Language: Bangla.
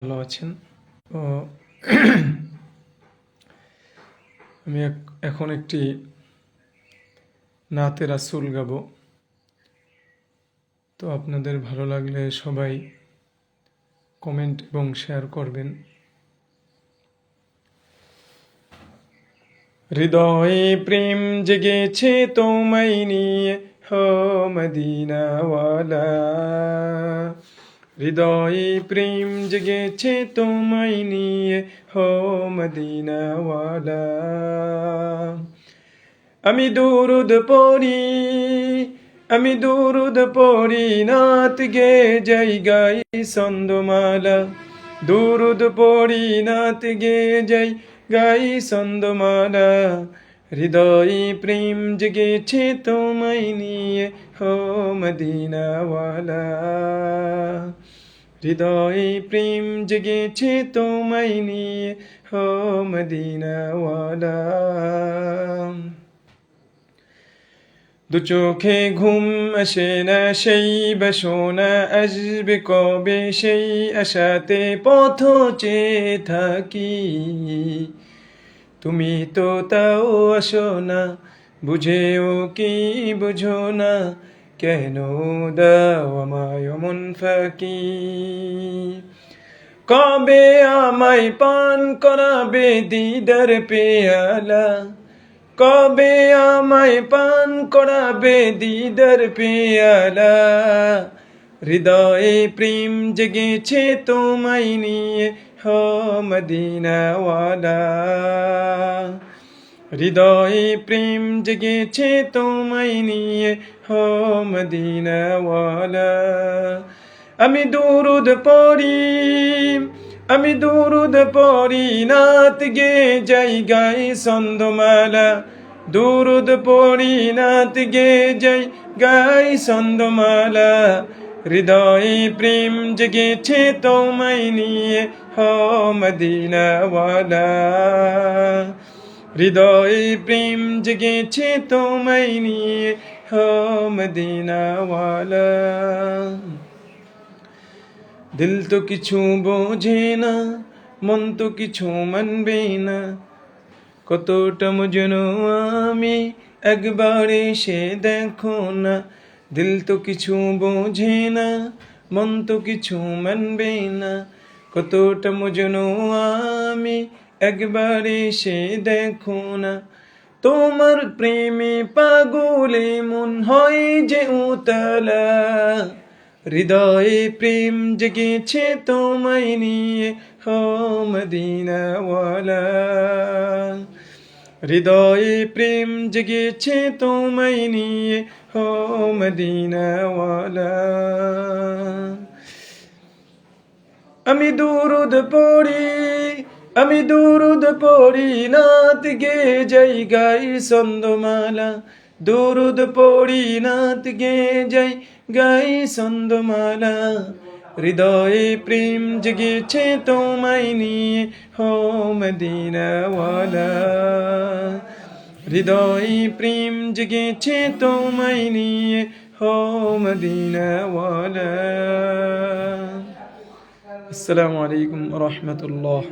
ভালো আছেন। তো আমি এখন একটি নাতে রাসূল গাবো। তো আপনাদের ভালো লাগলে সবাই কমেন্ট এবং শেয়ার করবেন। হৃদয়ে প্রেম জেগেছে তোমায় নিয়ে, হো মদিনাওয়ালা। হৃদয়ে প্রেম জেগেছে তোমায় নিয়ে, হো মদিনাওয়ালা। আমি দুরুদ পড়ি নাত গে যাই গাই ছন্দমালা। দুরুদ পড়ি নাত গে যাই গাই ছন্দমালা। হৃদয়ে প্রেম জেগেছে তোমায় নিয়ে, হো মদিনাওয়ালা। হৃদয়ে প্রেম জেগেছে তোমায় নিয়ে, হো মদিনাওয়ালা। দু চোখে ঘুম আসে না, সেই বাসনা আসবে কবে, সেই আশাতে পথ চেয়ে থাকি। তুমি তো তাও আসো না, বুঝেও কি বুঝো না, কেন দাও আমায় অমন ফাঁকি। কবে আমায় পান করাবে দিদার পেয়ালা, কবে আমায় পান করাবে দিদার পেয়ালা। হৃদয়ে প্রেম জেগেছে তোমায় নিয়ে, হো মদিনাওয়ালা। হৃদয়ে প্রেম জেগেছে তোমায় নিয়ে, হো মদিনাওয়ালা। আমি দুরুদ পড়ি নাত গে যাই গাই ছন্দমালা। দুরুদ পড়ি নাত গে যাই গাই ছন্দমালা। হৃদয়ে প্রেম জেগেছে তোমায় নিয়ে, হো মদিনাওয়ালা। হৃদয়ে প্রেম জেগেছে তোমায় নিয়ে, হো মদিনাওয়ালা। দিল তো কিছু বোঝে না, মন তো কিছু মানবে না, কতটা মজনু আমি একবার এসে দেখো না। দিল তো কিছু বোঝে না, মন তো কিছু মানবে না, কতটা মজনু আমি একবার এসে দেখো না। তোমার প্রেমে পাগলে মন হয় যে উতলা। হৃদয়ে প্রেম জেগেছে তোমায় নিয়ে, হো মদিনাওয়ালা। হৃদয়ে প্রেম জেগেছে তোমায় নিয়ে, হো মদিনাওয়ালা। আমি দুরুদ পড়ি নাত গে যাই গাই ছন্দমালা। দুরুদ পড়ি নাত গে যাই গাই ছন্দমালা। হৃদয়ে প্রেম জেগেছে তোমায় নিয়ে, হো মদিনাওয়ালা। হৃদয়ে প্রেম জেগেছে তোমায় নিয়ে, হো মদিনাওয়ালা। আসসালামু আলাইকুম ওয়া রাহমাতুল্লাহ।